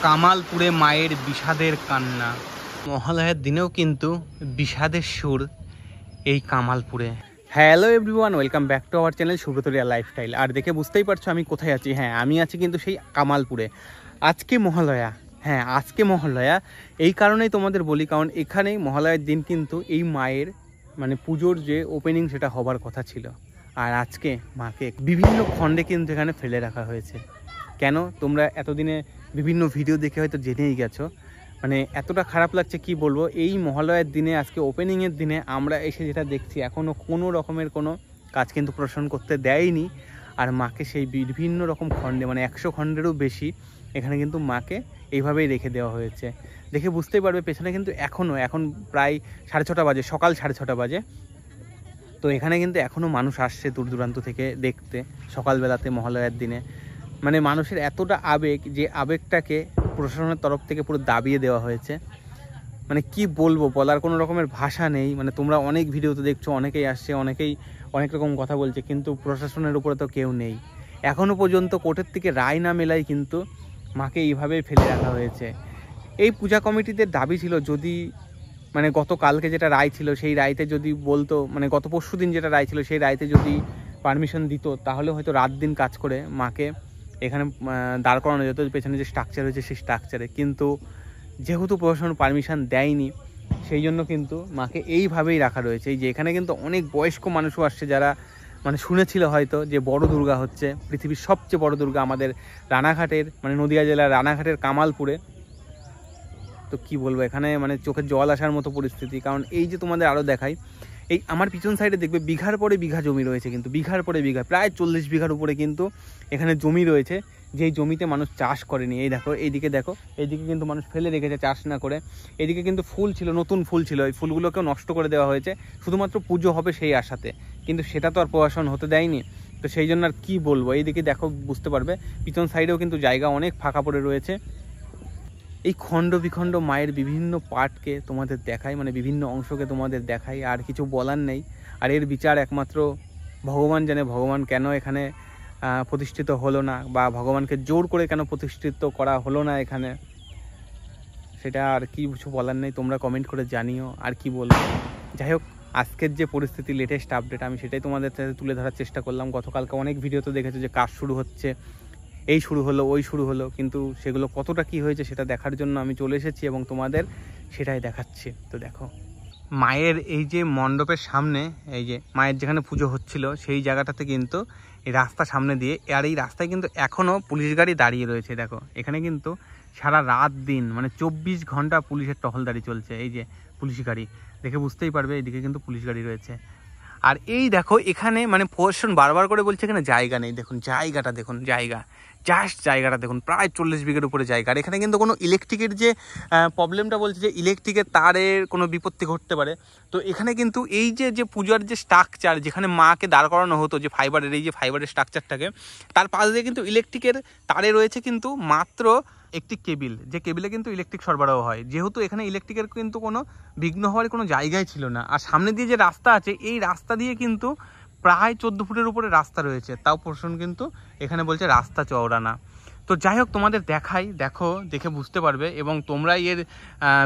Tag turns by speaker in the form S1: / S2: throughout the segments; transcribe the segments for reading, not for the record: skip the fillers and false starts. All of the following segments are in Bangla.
S1: কামালপুরে মায়ের বিষাদের কান্না। মহালয়ার দিনেও কিন্তু বিষাদের সুর এই কামালপুরে। Hello everyone, welcome back to our channel সুব্রতরিয়া লাইফস্টাইল। আর দেখে বুঝতেই পারছো আমি কোথায় আছি। হ্যাঁ, আমি আছি কিন্তু সেই কামালপুরে। আজকে মহালয়া, হ্যাঁ আজকে মহালয়া। এই কারণেই তোমাদের বলি, কারণ এখানে মহালয়ার দিন কিন্তু এই মায়ের মানে পুজোর যে ওপেনিং সেটা হবার কথা ছিল। আর আজকে মাকে বিভিন্ন খণ্ডে কিন্তু এখানে ফেলে রাখা হয়েছে। কেন, তোমরা এতদিনে বিভিন্ন ভিডিও দেখে হয়তো জেনেই গেছো। মানে এতটা খারাপ লাগছে কি বলবো। এই মহালয়ার দিনে, আজকে ওপেনিংয়ের দিনে আমরা এসে যেটা দেখছি, এখনও কোনো রকমের কোনো কাজ কিন্তু প্রশাসন করতে দেয়নি। আর মাকে সেই বিভিন্ন রকম খণ্ডে, মানে 100 খণ্ডেরও বেশি এখানে কিন্তু মাকে এইভাবেই রেখে দেওয়া হয়েছে। দেখে বুঝতেই পারবে পেছনে কিন্তু এখন প্রায় 6:30 বাজে, সকাল 6:30 বাজে। তো এখানে কিন্তু এখনও মানুষ আসছে দূর দূরান্ত থেকে দেখতে সকালবেলাতে মহালয়ার দিনে। মানে মানুষের এতটা আবেগ, যে আবেগটাকে প্রশাসনের তরফ থেকে পুরো দাবিয়ে দেওয়া হয়েছে। মানে কি বলবো, বলার কোনো রকমের ভাষা নেই। মানে তোমরা অনেক ভিডিওতে দেখছো, অনেকেই আসছে, অনেকেই অনেক রকম কথা বলছে, কিন্তু প্রশাসনের উপরে তো কেউ নেই। এখনও পর্যন্ত কোর্টের থেকে রায় না মেলায় কিন্তু মাকে এইভাবে ফেলে রাখা হয়েছে। এই পূজা কমিটিদের দাবি ছিল, যদি মানে গতকালকে যেটা রায় ছিল সেই রায়তে যদি বলতো, মানে গত পরশু দিন যেটা রায় ছিল সেই রায়তে যদি পারমিশন দিত, তাহলে হয়তো রাত দিন কাজ করে মাকে এখানে দাঁড় করানো যেত পেছনে যে স্ট্রাকচার হয়েছে সেই স্ট্রাকচারে। কিন্তু যেহেতু প্রশাসন পারমিশন দেয়নি, সেই জন্য কিন্তু মাকে এইভাবেই রাখা রয়েছে। এই যে এখানে কিন্তু অনেক বয়স্ক মানুষও আসছে, যারা মানে শুনেছিল হয়তো যে বড় দুর্গা হচ্ছে, পৃথিবীর সবচেয়ে বড় দুর্গা আমাদের রানাঘাটের, মানে নদিয়া জেলার রানাঘাটের কামালপুরে। তো কি বলবো, এখানে মানে চোখের জল আসার মতো পরিস্থিতি। কারণ এই যে তোমাদের আরও দেখাই, এই আমার পিছন সাইডে দেখবে বিঘার পরে বিঘা জমি রয়েছে, কিন্তু বিঘার পরে বিঘা, প্রায় 40 বিঘার উপরে কিন্তু এখানে জমি রয়েছে, যেই জমিতে মানুষ চাষ করেনি। এই দেখো, এইদিকে দেখো, এইদিকে কিন্তু মানুষ ফেলে রেখেছে চাষ না করে। এদিকে কিন্তু ফুল ছিল, নতুন ফুল ছিল, এই ফুলগুলোকেও নষ্ট করে দেওয়া হয়েছে শুধুমাত্র পুজো হবে সেই আশাতে। কিন্তু সেটা তো আর প্রশাসন হতে দেয়নি। তো সেই জন্য আর কী বলবো। এইদিকে দেখো, বুঝতে পারবে পিছন সাইডেও কিন্তু জায়গা অনেক ফাঁকা পড়ে রয়েছে। এই খণ্ড বিখণ্ড মায়ের বিভিন্ন পার্টকে তোমাদের দেখাই, মানে বিভিন্ন অংশকে তোমাদের দেখাই, আর কিছু বলার নেই। আর এর বিচার একমাত্র ভগবান জানে, ভগবান কেন এখানে প্রতিষ্ঠিত হলো না, বা ভগবানকে জোর করে কেন প্রতিষ্ঠিত করা হলো না এখানে, সেটা আর কি কিছু বলার নেই। তোমরা কমেন্ট করে জানিও আর কি বলবো। যাই হোক, আজকের যে পরিস্থিতি, লেটেস্ট আপডেট, আমি সেটাই তোমাদের সাথে তুলে ধরার চেষ্টা করলাম। গতকালকে অনেক ভিডিওতে দেখেছো যে কাজ শুরু হচ্ছে, এই শুরু হলো, ওই শুরু হলো, কিন্তু সেগুলো কতটা কি হয়েছে সেটা দেখার জন্য আমি চলে এসেছি এবং তোমাদের সেটাই দেখাচ্ছি। তো দেখো, মায়ের এই যে মণ্ডপের সামনে, এই যে মায়ের যেখানে পুজো হচ্ছিল সেই জায়গাটাতে কিন্তু এই রাস্তা সামনে দিয়ে, আর এই রাস্তায় কিন্তু এখনও পুলিশ গাড়ি দাঁড়িয়ে রয়েছে। দেখো, এখানে কিন্তু সারা রাত দিন মানে 24 ঘন্টা পুলিশের টহলদারি চলছে। এই যে পুলিশ গাড়ি দেখে বুঝতেই পারবে, এইদিকে কিন্তু পুলিশ গাড়ি রয়েছে। আর এই দেখো, এখানে মানে প্রশাসন বারবার করে বলছে এখানে জায়গা নেই। দেখুন জায়গাটা, দেখুন জায়গাটা দেখুন, প্রায় 40 বিঘের উপরে জায়গা। আর এখানে কিন্তু কোনো ইলেকট্রিকের যে প্রবলেমটা বলছে, যে ইলেকট্রিকের তারের কোনো বিপত্তি ঘটতে পারে। তো এখানে কিন্তু এই যে পূজার যে স্ট্রাকচার, যেখানে মাকে দাঁড় করানো হতো, যে ফাইবারের, এই যে ফাইবারের স্ট্রাকচারটাকে, তার পাশ দিয়ে কিন্তু ইলেকট্রিকের তারে রয়েছে কিন্তু মাত্র একটি কেবিল, যে কেবিলে কিন্তু ইলেকট্রিক সরবরাহ হয়। যেহেতু এখানে ইলেকট্রিকের কিন্তু কোনো বিঘ্ন হওয়ার কোনো জায়গায় ছিল না। আর সামনে দিয়ে যে রাস্তা আছে, এই রাস্তা দিয়ে কিন্তু প্রায় 14 ফুটের উপরে রাস্তা রয়েছে, তাও প্রশাসন কিন্তু এখানে বলছে রাস্তা চওড়া না। তো যাই হোক, তোমাদের দেখাই, দেখো, দেখে বুঝতে পারবে এবং তোমরাই এর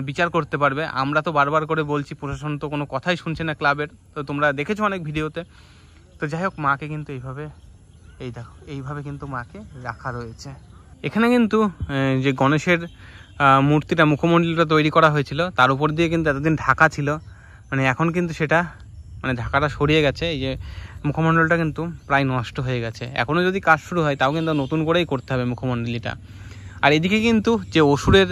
S1: বিচার করতে পারবে। আমরা তো বারবার করে বলছি, প্রশাসন তো কোনো কথাই শুনছে না ক্লাবের, তো তোমরা দেখেছো অনেক ভিডিওতে। তো যাই হোক, মাকে কিন্তু এইভাবে, এই দেখো, এইভাবে কিন্তু মাকে রাখা রয়েছে। এখানে কিন্তু যে গণেশের মূর্তিটা, মুখমণ্ডলটা তৈরি করা হয়েছিল, তার উপর দিয়ে কিন্তু এতদিন ঢাকা ছিল। মানে এখন কিন্তু সেটা, মানে ঢাকাটা সরিয়ে গেছে। এই যে মুখমণ্ডলটা কিন্তু প্রায় নষ্ট হয়ে গেছে। এখনও যদি কাজ শুরু হয় তাও কিন্তু নতুন করেই করতে হবে মুখমণ্ডলীটা। আর এদিকে কিন্তু যে অসুরের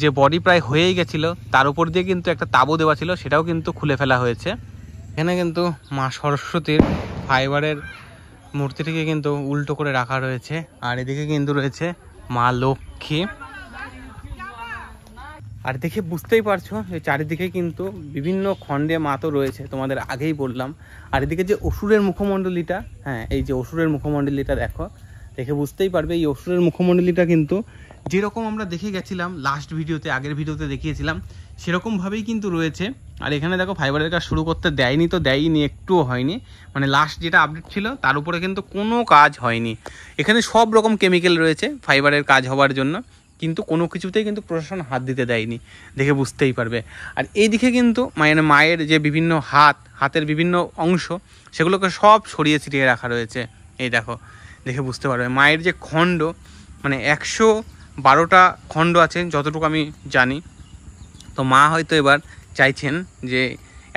S1: যে বডি প্রায় হয়েই গেছিলো, তার উপর দিয়ে কিন্তু একটা তাবু দেওয়া ছিল, সেটাও কিন্তু খুলে ফেলা হয়েছে। এখানে কিন্তু মা সরস্বতীর ফাইবারের মূর্তিটিকে কিন্তু উল্টো করে রাখা রয়েছে। আর এদিকে কিন্তু রয়েছে মা লক্ষ্মী। আর দেখে বুঝতেই পারছো যে চারিদিকে কিন্তু বিভিন্ন খণ্ডে মা তো রয়েছে, তোমাদের আগেই বললাম। আর এদিকে যে অসুরের মুখমণ্ডলীটা, হ্যাঁ এই যে অসুরের মুখমণ্ডলীটা দেখো, দেখে বুঝতেই পারবে এই অসুরের মুখমণ্ডলীটা কিন্তু যেরকম আমরা দেখে গেছিলাম লাস্ট ভিডিওতে, আগের ভিডিওতে দেখিয়েছিলাম, সেরকমভাবেই কিন্তু রয়েছে। আর এখানে দেখো, ফাইবারের কাজ শুরু করতে দেয়নি তো দেয়নি, একটুও হয়নি। মানে লাস্ট যেটা আপডেট ছিল তার উপরে কিন্তু কোনো কাজ হয়নি। এখানে সব রকম কেমিক্যাল রয়েছে ফাইবারের কাজ হওয়ার জন্য, কিন্তু কোনো কিছুতেই কিন্তু প্রশাসন হাত দিতে দেয়নি, দেখে বুঝতেই পারবে। আর এইদিকে কিন্তু মায়ের যে বিভিন্ন হাতের বিভিন্ন অংশ সেগুলোকে সব ছড়িয়ে ছিটিয়ে রাখা রয়েছে। এই দেখো, দেখে বুঝতে পারবে মায়ের যে খণ্ড, মানে 112টা খণ্ড আছে যতটুকু আমি জানি। তো মা হয়তো এবার চাইছেন যে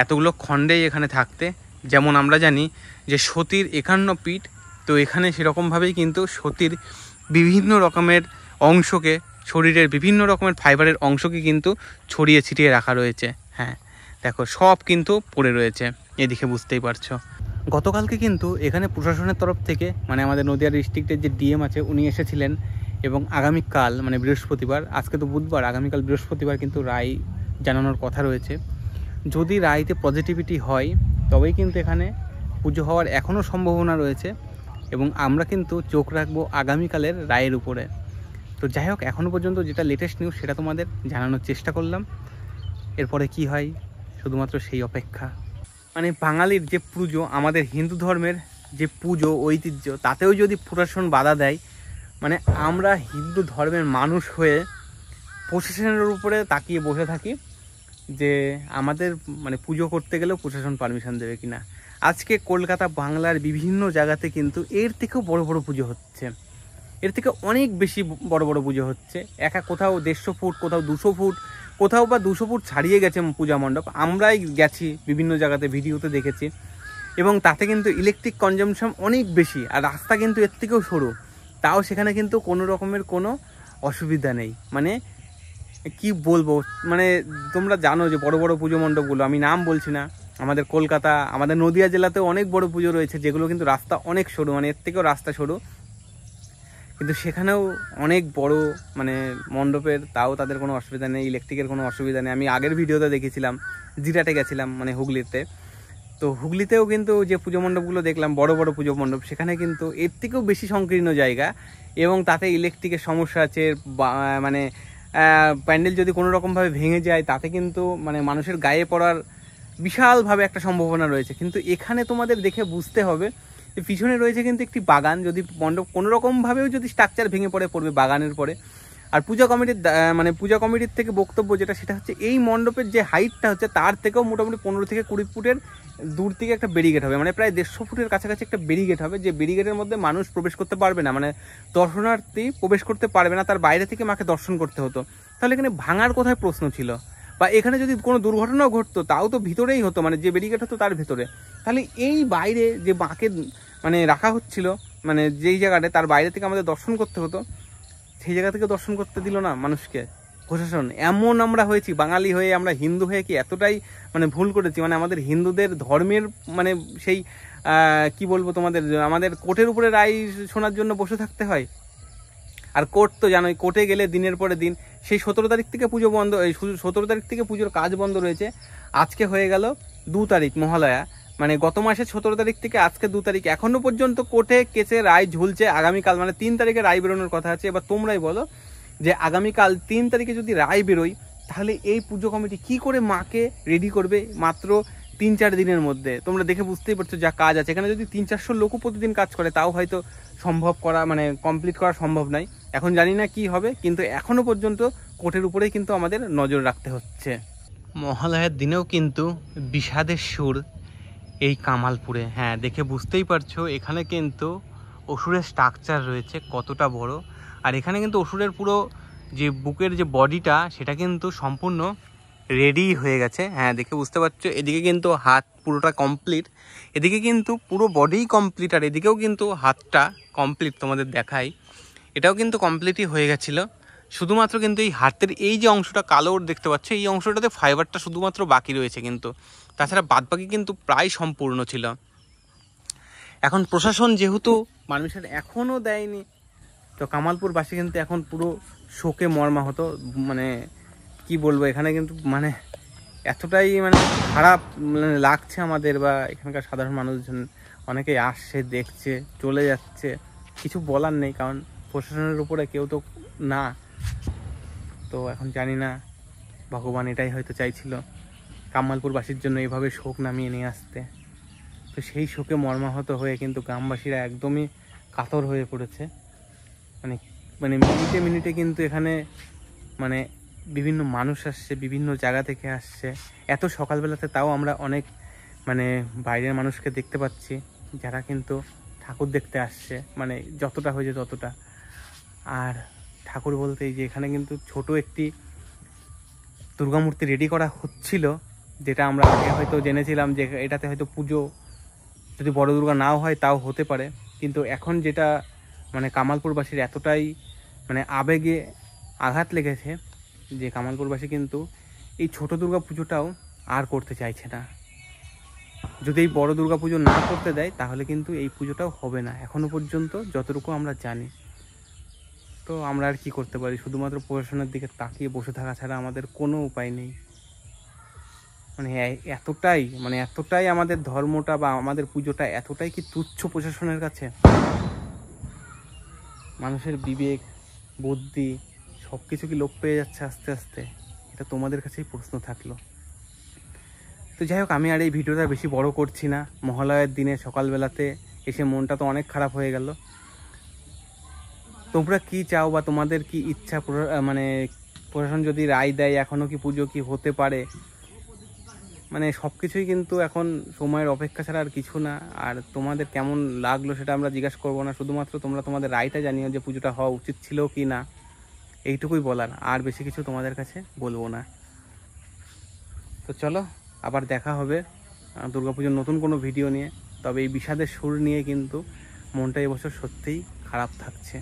S1: এতগুলো খণ্ডেই এখানে থাকতে। যেমন আমরা জানি যে সতীর 51 পীঠ, তো এখানে সেরকমভাবেই কিন্তু সতীর বিভিন্ন রকমের অংশকে, শরীরের বিভিন্ন রকমের ফাইবারের অংশকে কিন্তু ছড়িয়ে ছিটিয়ে রাখা রয়েছে। হ্যাঁ দেখো, সব কিন্তু পড়ে রয়েছে, এদিকে বুঝতেই পারছো। গতকালকে কিন্তু এখানে প্রশাসনের তরফ থেকে মানে আমাদের নদিয়া ডিস্ট্রিক্টের যে ডিএম আছে উনি এসেছিলেন, এবং আগামীকাল মানে বৃহস্পতিবার, আজকে তো বুধবার, আগামীকাল বৃহস্পতিবার কিন্তু রায় জানানোর কথা রয়েছে। যদি রায়তে পজিটিভিটি হয় তবেই কিন্তু এখানে পুজো হওয়ার এখনও সম্ভাবনা রয়েছে, এবং আমরা কিন্তু চোখ রাখবো আগামীকালের রায়ের উপরে। তো যাই হোক, এখনও পর্যন্ত যেটা লেটেস্ট নিউজ সেটা তোমাদের জানানোর চেষ্টা করলাম। এরপরে কি হয় শুধুমাত্র সেই অপেক্ষা। মানে বাঙালির যে পুজো, আমাদের হিন্দু ধর্মের যে পুজো ঐতিহ্য, তাতেও যদি প্রশাসন বাধা দেয়, মানে আমরা হিন্দু ধর্মের মানুষ হয়ে প্রশাসনের উপরে তাকিয়ে বসে থাকি যে আমাদের মানে পুজো করতে গেলেও প্রশাসন পারমিশন দেবে কিনা। আজকে কলকাতা, বাংলার বিভিন্ন জায়গাতে কিন্তু এর থেকেও বড় বড় পুজো হচ্ছে, এর থেকে অনেক বেশি বড় বড় পুজো হচ্ছে। কোথাও 150 ফুট, কোথাও 200 ফুট, কোথাও বা 200 ফুট ছাড়িয়ে গেছে পূজা মণ্ডপ। আমরাই গেছি বিভিন্ন জায়গাতে, ভিডিওতে দেখেছি, এবং তাতে কিন্তু ইলেকট্রিক কনজামশন অনেক বেশি, আর রাস্তা কিন্তু এর থেকেও সরু, তাও সেখানে কিন্তু কোনো রকমের কোনো অসুবিধা নেই। মানে কি বলবো, মানে তোমরা জানো যে বড় বড় পুজো মণ্ডপগুলো, আমি নাম বলছি না, আমাদের কলকাতা, আমাদের নদিয়া জেলাতেও অনেক বড় পুজো রয়েছে যেগুলো কিন্তু রাস্তা অনেক সরু, মানে এর থেকেও রাস্তা সরু, কিন্তু সেখানেও অনেক বড় মানে মণ্ডপের, তাও তাদের কোনো অসুবিধা নেই, ইলেকট্রিকের কোনো অসুবিধা নেই। আমি আগের ভিডিওতে দেখেছিলাম, জিরাটে গেছিলাম মানে হুগলিতে, তো হুগলিতেও কিন্তু যে পুজো মণ্ডপগুলো দেখলাম, বড় বড় পুজো মণ্ডপ, সেখানে কিন্তু এর থেকেও বেশি সংকীর্ণ জায়গা, এবং তাতে ইলেকট্রিকের সমস্যা আছে। মানে প্যান্ডেল যদি কোনো রকমভাবে ভেঙে যায় তাতে কিন্তু মানে মানুষের গায়ে পড়ার বিশালভাবে একটা সম্ভাবনা রয়েছে। কিন্তু এখানে তোমাদের দেখে বুঝতে হবে যে পিছনে রয়েছে কিন্তু একটি বাগান, যদি মণ্ডপ কোনো রকমভাবেও যদি স্ট্রাকচার ভেঙে পড়বে বাগানের পরে। আর পূজা কমিটির থেকে বক্তব্য যেটা, সেটা হচ্ছে এই মণ্ডপের যে হাইটটা হচ্ছে তার থেকেও মোটামুটি 15 থেকে 20 ফুটের দূর থেকে একটা ব্যারিকেড হবে, মানে প্রায় 150 ফুটের কাছাকাছি একটা ব্যারিকেড হবে, যে ব্যারিকেডের মধ্যে মানুষ প্রবেশ করতে পারবে না, মানে দর্শনার্থী প্রবেশ করতে পারবে না, তার বাইরে থেকে মাকে দর্শন করতে হতো। তাহলে এখানে ভাঙার কোথায় প্রশ্ন ছিল? বা এখানে যদি কোনো দুর্ঘটনাও ঘটতো তাও তো ভিতরেই হতো, মানে যে ব্যারিকেড হতো তার ভিতরে। তাহলে এই বাইরে যে মাকে মানে রাখা হচ্ছিল, মানে যেই জায়গাটা, তার বাইরে থেকে আমাদের দর্শন করতে হতো, সেই জায়গা থেকে দর্শন করতে দিল না মানুষকে প্রশাসন। এমন আমরা হয়েছি, বাঙালি হয়ে, আমরা হিন্দু হয়ে কি এতটাই মানে ভুল করেছি? মানে আমাদের হিন্দুদের ধর্মের মানে সেই কি বলবো তোমাদের, আমাদের কোর্টের উপরে রায় শোনার জন্য বসে থাকতে হয়। আর কোর্ট তো জানোই, কোর্টে গেলে দিনের পরে দিন, সেই 17 তারিখ থেকে পুজো বন্ধ, 17 তারিখ থেকে পুজোর কাজ বন্ধ রয়েছে। আজকে হয়ে গেল 2 তারিখ মহালয়া, মানে গত মাসের 17 তারিখ থেকে আজকে 2 তারিখ, এখনো পর্যন্ত কোর্টে কেসে রায় ঝুলছে। আগামীকাল মানে 3 তারিখে রায় বেরোনোর কথা আছে। এবার তোমরাই বলো যে আগামীকাল 3 তারিখে যদি রায় বেরোয়, তাহলে এই পুজো কমিটি কি করে মাকে রেডি করবে মাত্র 3-4 দিনের মধ্যে? তোমরা দেখে বুঝতেই পারছো যা কাজ আছে এখানে। যদি 300-400 লোকও প্রতিদিন কাজ করে তাও হয়তো সম্ভব করা, মানে কমপ্লিট করা সম্ভব নয়। এখন জানি না কি হবে, কিন্তু এখনো পর্যন্ত কোর্টের উপরেই কিন্তু আমাদের নজর রাখতে হচ্ছে। মহালয়ার দিনেও কিন্তু বিষাদের সুর এই কামালপুরে। হ্যাঁ, দেখে বুঝতেই পারছো এখানে কিন্তু অসুরের স্ট্রাকচার রয়েছে কতটা বড়। আর এখানে কিন্তু অসুরের পুরো যে বুকের যে বডিটা, সেটা কিন্তু সম্পূর্ণ রেডি হয়ে গেছে। হ্যাঁ, দেখে বুঝতে পারছো। এদিকে কিন্তু হাত পুরোটা কমপ্লিট, এদিকে কিন্তু পুরো বডিই কমপ্লিট, আর এদিকেও কিন্তু হাতটা কমপ্লিট। তোমাদের দেখাই, এটাও কিন্তু কমপ্লিটই হয়ে গেছিলো। শুধুমাত্র কিন্তু এই হাতের এই যে অংশটা কালো দেখতে পাচ্ছ, এই অংশটাতে ফাইবারটা শুধুমাত্র বাকি রয়েছে, কিন্তু তাছাড়া বাদবাকি কিন্তু প্রায় সম্পূর্ণ ছিল। এখন প্রশাসন যেহেতু মানুষের এখনও দেয়নি, তো কামালপুরবাসী কিন্তু এখন পুরো শোকে মর্মাহত। মানে কি বলবো, এখানে কিন্তু মানে এতটাই মানে খারাপ লাগছে আমাদের, বা এখানকার সাধারণ মানুষজন অনেকেই আসছে, দেখছে, চলে যাচ্ছে, কিছু বলার নেই, কারণ প্রশাসনের উপরে কেউ তো না। তো এখন জানি না, ভগবান এটাই হয়তো চাইছিল কামালপুরবাসীর জন্য এভাবে শোক নামিয়ে নিয়ে আসতে। তো সেই শোকে মর্মাহত হয়ে কিন্তু গ্রামবাসীরা একদমই কাতর হয়ে পড়েছে। মানে মানে মিনিটে মিনিটে কিন্তু এখানে মানে বিভিন্ন মানুষ আসছে, বিভিন্ন জায়গা থেকে আসছে। এত সকালবেলাতে তাও আমরা অনেক মানে বাইরের মানুষকে দেখতে পাচ্ছি যারা কিন্তু ঠাকুর দেখতে আসছে, মানে যতটা হয়েছে ততটা। আর ঠাকুর বলতে এই যে এখানে কিন্তু ছোট একটি দুর্গা মূর্তি রেডি করা হচ্ছিল, যেটা আমরা আগে হয়তো জেনেছিলাম যে এটাতে হয়তো পুজো যদি বড় দুর্গা নাও হয় তাও হতে পারে। কিন্তু এখন যেটা মানে কামালপুরবাসীর এতটাই মানে আবেগে আঘাত লেগেছে যে কামালপুরবাসী কিন্তু এই ছোট দুর্গা পুজোটাও আর করতে চাইছে না। যদি এই বড় দুর্গা পুজো না করতে দেয় তাহলে কিন্তু এই পুজোটাও হবে না, এখনো পর্যন্ত যতটুকু আমরা জানি। তো আমরা আর কি করতে পারি, শুধুমাত্র প্রশাসনের দিকে তাকিয়ে বসে থাকা ছাড়া আমাদের কোনো উপায় নেই। মানে এতটাই আমাদের ধর্মটা বা আমাদের পুজোটা এতটাই কি তুচ্ছ প্রশাসনের কাছে? মানুষের বিবেক বুদ্ধি সব কিছু কি লোপ পেয়ে যাচ্ছে আস্তে আস্তে? এটা তোমাদের কাছেই প্রশ্ন থাকলো। তো যাই হোক, আমি আর এই ভিডিওটা বেশি বড় করছি না। মহালয়ার দিনে সকালবেলাতে এসে মনটা তো অনেক খারাপ হয়ে গেল। তোমরা কি চাও বা তোমাদের কি ইচ্ছা, মানে প্রশাসন যদি রায় দেয় এখনও কি পুজো কি হতে পারে? মানে সব কিছুই কিন্তু এখন সময়ের অপেক্ষা ছাড়া আর কিছু না। আর তোমাদের কেমন লাগলো সেটা আমরা জিজ্ঞাসা করবো না, শুধুমাত্র তোমরা তোমাদের রায়টা জানিও যে পুজোটা হওয়া উচিত ছিল কি না, এইটুকুই বলার। আর বেশি কিছু তোমাদের কাছে বলবো না। তো চলো, আবার দেখা হবে দুর্গাপুজোর নতুন কোনো ভিডিও নিয়ে। তবে এই বিষাদের সুর নিয়ে কিন্তু মনটা এবছর সত্যিই খারাপ থাকছে।